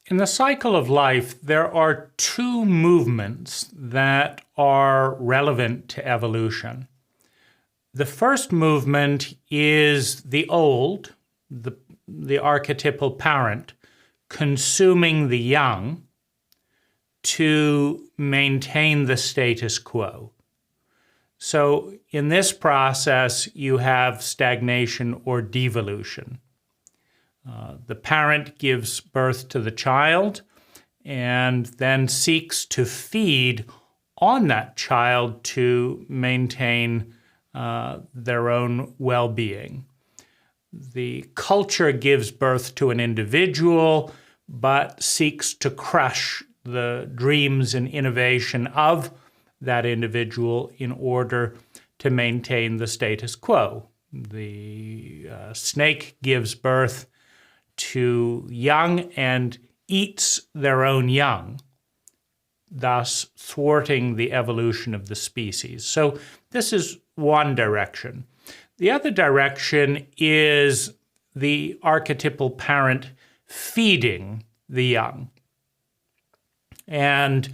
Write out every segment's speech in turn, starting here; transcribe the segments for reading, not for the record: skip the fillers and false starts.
In the cycle of life, there are two movements that are relevant to evolution. The first movement is the old, the archetypal parent, consuming the young to maintain the status quo. So in this process, you have stagnation or devolution. The parent gives birth to the child and then seeks to feed on that child to maintain their own well-being. The culture gives birth to an individual, but seeks to crush the dreams and innovation of that individual in order to maintain the status quo. The snake gives birth to young and eats their own young, thus thwarting the evolution of the species. So this is one direction. The other direction is the archetypal parent feeding the young and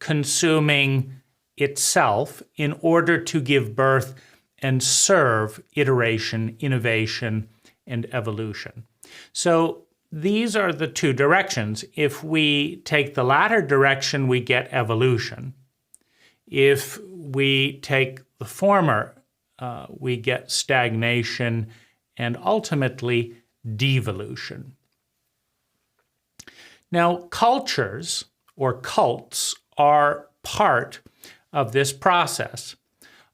consuming itself in order to give birth and serve iteration, innovation, and evolution. So these are the two directions. If we take the latter direction, we get evolution. If we take the former, we get stagnation and ultimately devolution. Now, cultures or cults are part of this process.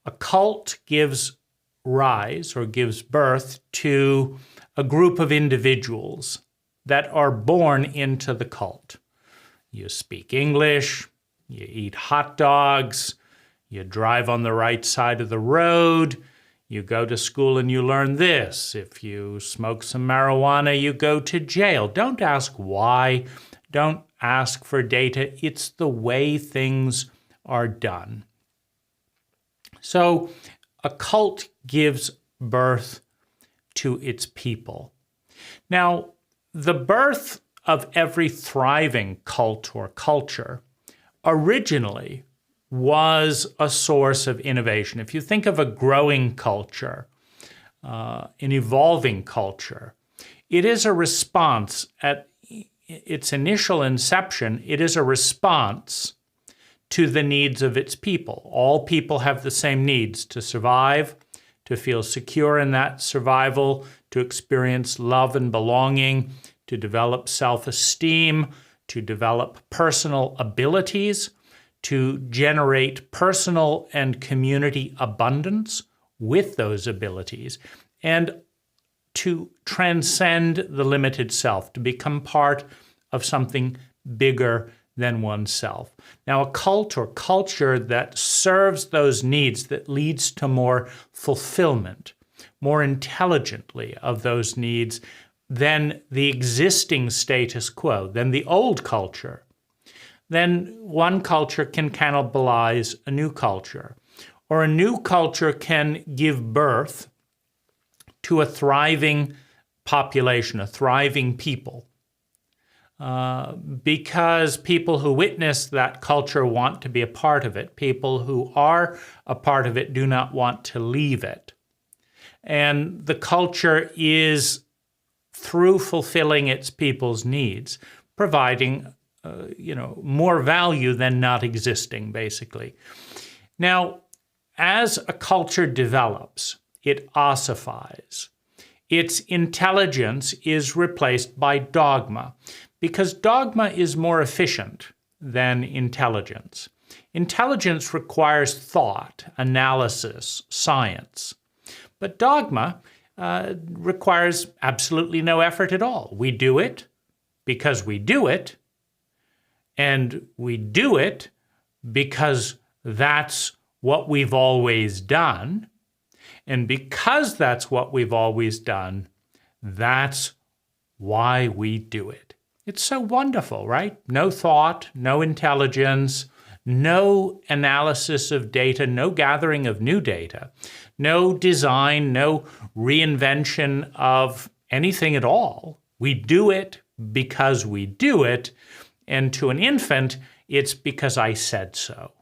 A cult gives rise or gives birth to a group of individuals that are born into the cult. You speak English, you eat hot dogs, you drive on the right side of the road, you go to school and you learn this. If you smoke some marijuana, you go to jail. Don't ask why. Don't ask for data. It's the way things are done. So a cult gives birth to its people. Now, the birth of every thriving cult or culture originally was a source of innovation. If you think of a growing culture, an evolving culture, it is a response at its initial inception, it is a response to the needs of its people. All people have the same needs: to survive, to feel secure in that survival, to experience love and belonging, to develop self-esteem, to develop personal abilities, to generate personal and community abundance with those abilities, and to transcend the limited self, to become part of something bigger than oneself. Now, a cult or culture that serves those needs, that leads to more fulfillment, more intelligently of those needs than the existing status quo, than the old culture, then one culture can cannibalize a new culture, or a new culture can give birth to a thriving population, a thriving people. Because people who witness that culture want to be a part of it. People who are a part of it do not want to leave it. And the culture is, through fulfilling its people's needs, providing more value than not existing, basically. Now, as a culture develops, it ossifies. Its intelligence is replaced by dogma, because dogma is more efficient than intelligence. Intelligence requires thought, analysis, science. But dogma requires absolutely no effort at all. We do it because we do it, and we do it because that's what we've always done. And because that's what we've always done, that's why we do it. It's so wonderful, right? No thought, no intelligence, no analysis of data, no gathering of new data, no design, no reinvention of anything at all. We do it because we do it. And to an infant, it's because I said so.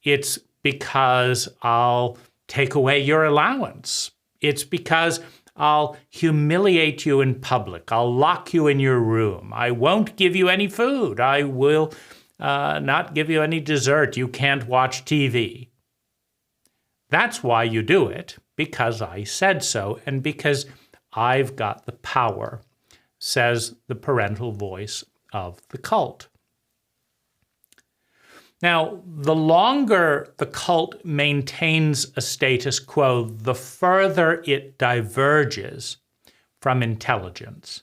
It's because I'll take away your allowance. It's because I'll humiliate you in public. I'll lock you in your room. I won't give you any food. I will not give you any dessert. You can't watch TV. That's why you do it, because I said so and because I've got the power, says the parental voice of the cult. Now, the longer the cult maintains a status quo, the further it diverges from intelligence.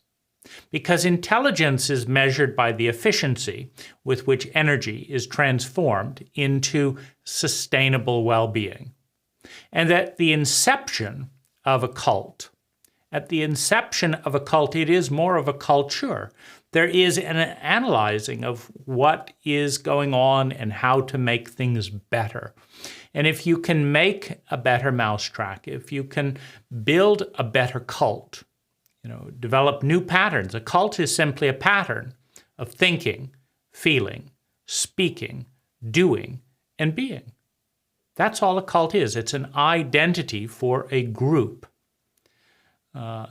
Because intelligence is measured by the efficiency with which energy is transformed into sustainable well-being. And at the inception of a cult, it is more of a culture. There is an analyzing of what is going on and how to make things better. And if you can make a better mousetrap, if you can build a better cult, develop new patterns. A cult is simply a pattern of thinking, feeling, speaking, doing, and being. That's all a cult is. It's an identity for a group.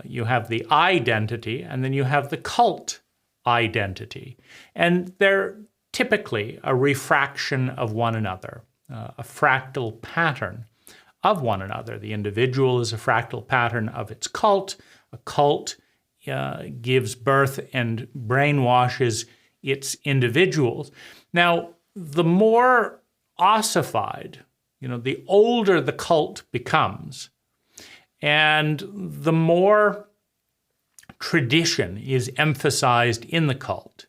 You have the identity, and then you have the cult identity. And they're typically a refraction of one another, a fractal pattern of one another. The individual is a fractal pattern of its cult. A cult gives birth and brainwashes its individuals. Now, the more ossified, the older the cult becomes, and the more tradition is emphasized in the cult.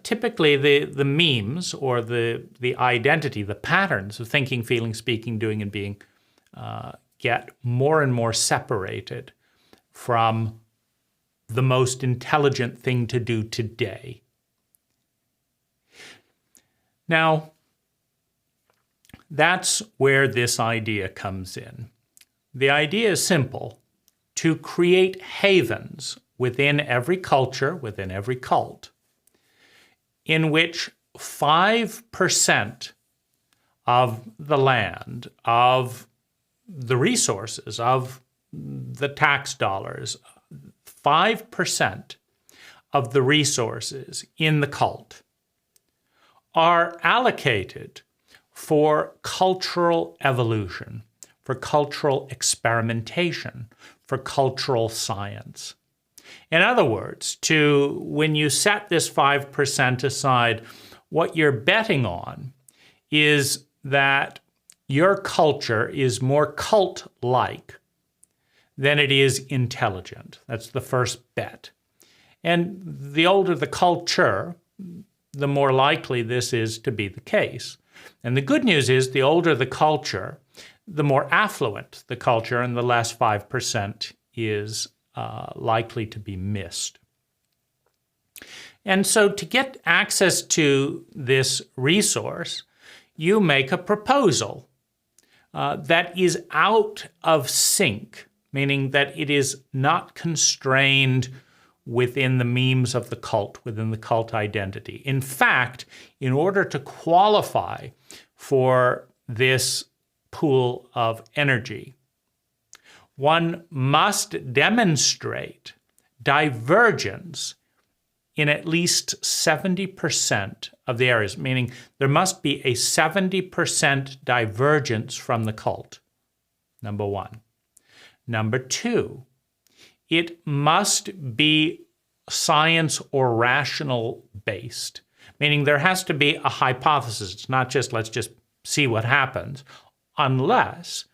Typically, the memes or the identity, the patterns of thinking, feeling, speaking, doing, and being get more and more separated from the most intelligent thing to do today. Now, that's where this idea comes in. The idea is simple: to create havens within every culture, within every cult, in which 5% of the land, of the resources, of the tax dollars, 5% of the resources in the cult are allocated for cultural evolution, for cultural experimentation, for cultural science. In other words, when you set this 5% aside, what you're betting on is that your culture is more cult-like than it is intelligent. That's the first bet. And the older the culture, the more likely this is to be the case. And the good news is the older the culture, the more affluent the culture, and the less 5% is likely to be missed. And so to get access to this resource, you make a proposal that is out of sync, meaning that it is not constrained within the memes of the cult, within the cult identity. In fact, in order to qualify for this pool of energy, one must demonstrate divergence in at least 70% of the areas, meaning there must be a 70% divergence from the cult, number one. Number two, it must be science or rational based, meaning there has to be a hypothesis. It's not just let's just see what happens, unless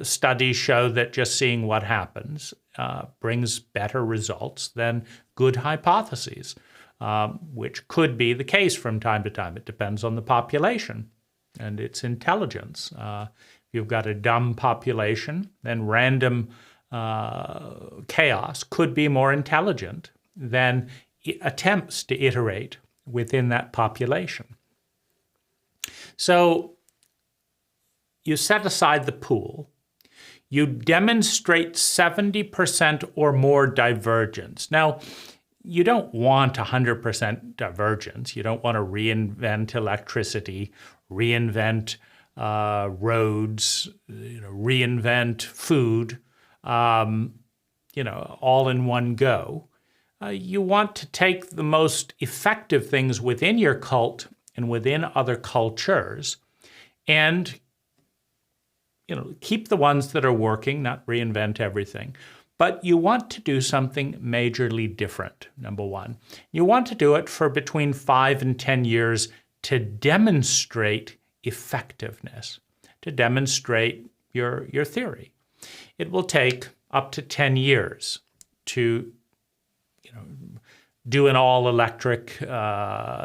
studies show that just seeing what happens brings better results than good hypotheses, which could be the case from time to time. It depends on the population and its intelligence. If you've got a dumb population, then random chaos could be more intelligent than attempts to iterate within that population. So you set aside the pool, you demonstrate 70% or more divergence. Now, you don't want 100% divergence. You don't want to reinvent electricity, reinvent roads, reinvent food, all in one go. You want to take the most effective things within your cult and within other cultures and keep the ones that are working, not reinvent everything. But you want to do something majorly different, number one. You want to do it for between 5 and 10 years to demonstrate effectiveness, to demonstrate your theory. It will take up to 10 years to do an all-electric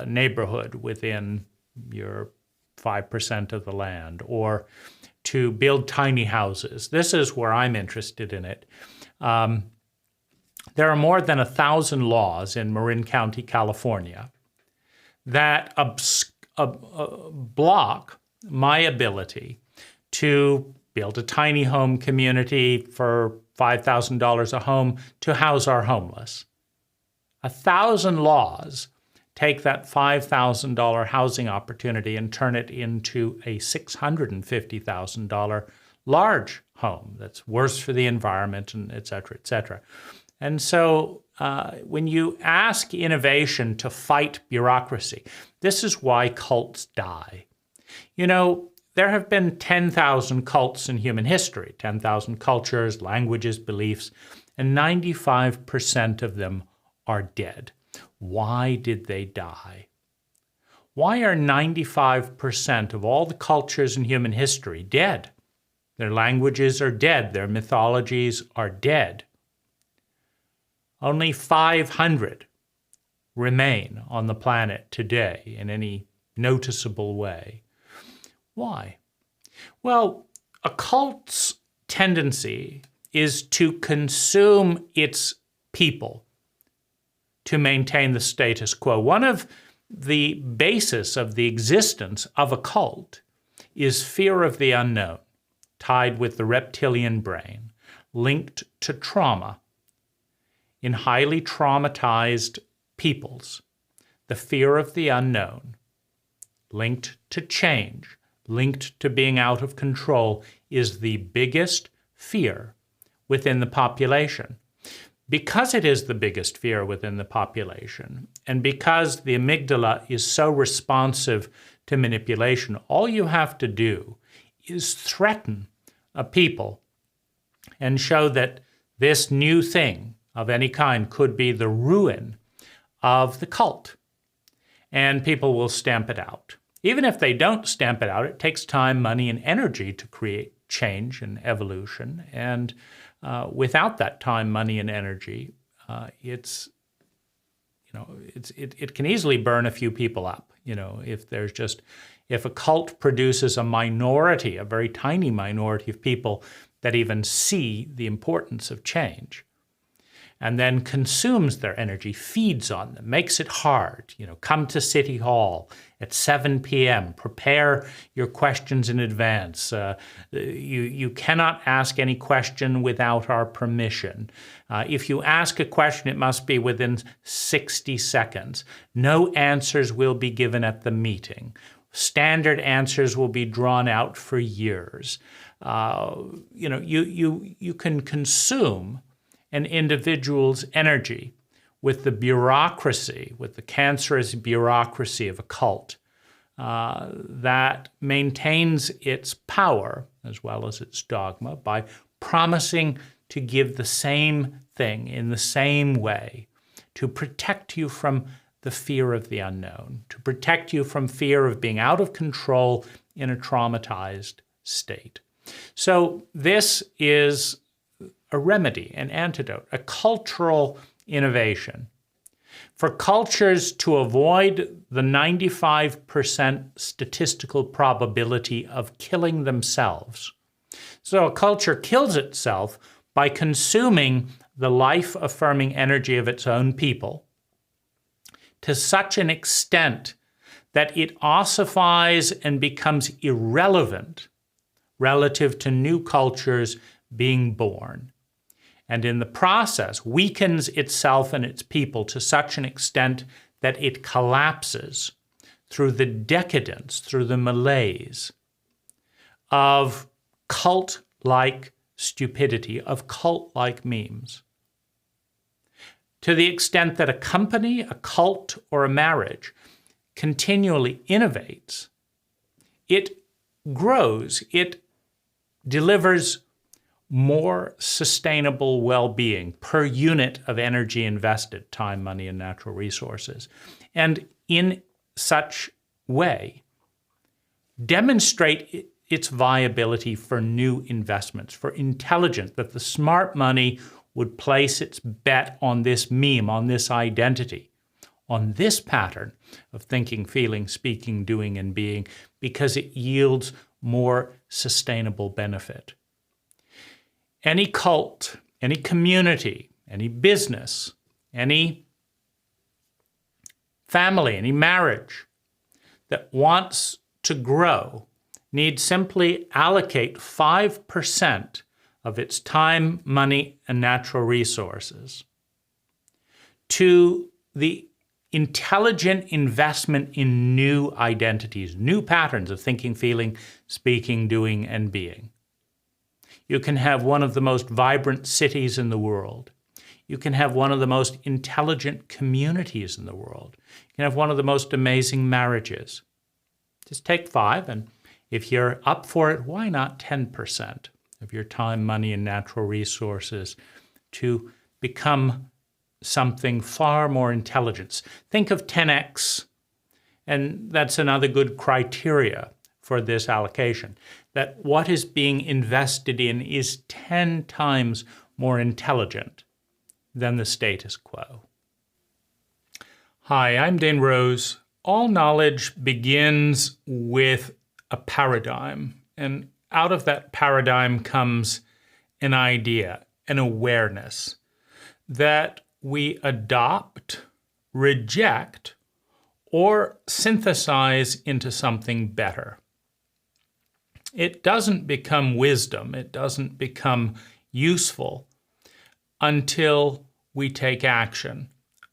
neighborhood within your 5% of the land, or to build tiny houses. This is where I'm interested in it. There are more than 1,000 laws in Marin County, California, that block my ability to build a tiny home community for $5,000 a home to house our homeless. 1,000 laws take that $5,000 housing opportunity and turn it into a $650,000 large home that's worse for the environment, and et cetera, et cetera. And so when you ask innovation to fight bureaucracy, this is why cults die. There have been 10,000 cults in human history, 10,000 cultures, languages, beliefs, and 95% of them are dead. Why did they die? Why are 95% of all the cultures in human history dead? Their languages are dead. Their mythologies are dead. Only 500 remain on the planet today in any noticeable way. Why? Well, a cult's tendency is to consume its people to maintain the status quo. One of the basis of the existence of a cult is fear of the unknown, tied with the reptilian brain, linked to trauma. In highly traumatized peoples, the fear of the unknown, linked to change, linked to being out of control, is the biggest fear within the population. Because it is the biggest fear within the population, and because the amygdala is so responsive to manipulation, all you have to do is threaten a people and show that this new thing of any kind could be the ruin of the cult, and people will stamp it out. Even if they don't stamp it out, it takes time, money, and energy to create change and evolution, and without that time, money, and energy, it can easily burn a few people up. If a cult produces a minority, a very tiny minority of people that even see the importance of change, and then consumes their energy, feeds on them, makes it hard. Come to City Hall at 7 p.m., prepare your questions in advance. You cannot ask any question without our permission. If you ask a question, it must be within 60 seconds. No answers will be given at the meeting. Standard answers will be drawn out for years. You can consume an individual's energy with the bureaucracy, with the cancerous bureaucracy of a cult that maintains its power as well as its dogma by promising to give the same thing in the same way, to protect you from the fear of the unknown, to protect you from fear of being out of control in a traumatized state. So this is a remedy, an antidote, a cultural innovation. For cultures to avoid the 95% statistical probability of killing themselves. So a culture kills itself by consuming the life-affirming energy of its own people to such an extent that it ossifies and becomes irrelevant relative to new cultures being born, and in the process weakens itself and its people to such an extent that it collapses through the decadence, through the malaise of cult-like stupidity, of cult-like memes. To the extent that a company, a cult, or a marriage continually innovates, it grows, it delivers more sustainable well-being per unit of energy invested, time, money, and natural resources. And in such way, demonstrate its viability for new investments, for intelligence, that the smart money would place its bet on this meme, on this identity, on this pattern of thinking, feeling, speaking, doing, and being, because it yields more sustainable benefit. Any cult, any community, any business, any family, any marriage that wants to grow needs simply allocate 5% of its time, money, and natural resources to the intelligent investment in new identities, new patterns of thinking, feeling, speaking, doing, and being. You can have one of the most vibrant cities in the world. You can have one of the most intelligent communities in the world. You can have one of the most amazing marriages. Just take 5, and if you're up for it, why not 10% of your time, money, and natural resources to become something far more intelligent? Think of 10x, and that's another good criteria for this allocation, that what is being invested in is 10 times more intelligent than the status quo. Hi, I'm Dan Rose. All knowledge begins with a paradigm, and out of that paradigm comes an idea, an awareness that we adopt, reject, or synthesize into something better. It doesn't become wisdom, it doesn't become useful until we take action,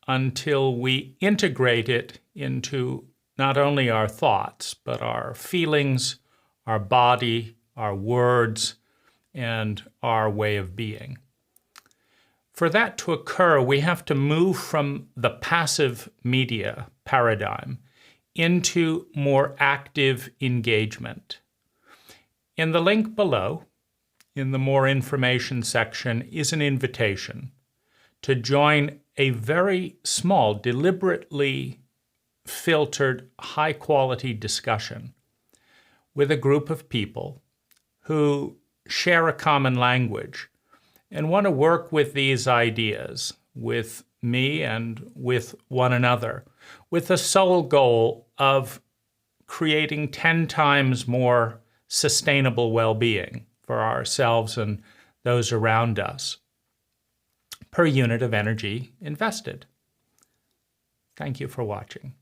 until we integrate it into not only our thoughts, but our feelings, our body, our words, and our way of being. For that to occur, we have to move from the passive media paradigm into more active engagement. In the link below, in the More Information section, is an invitation to join a very small, deliberately filtered, high-quality discussion with a group of people who share a common language and want to work with these ideas, with me and with one another, with the sole goal of creating 10 times more sustainable well-being for ourselves and those around us per unit of energy invested. Thank you for watching.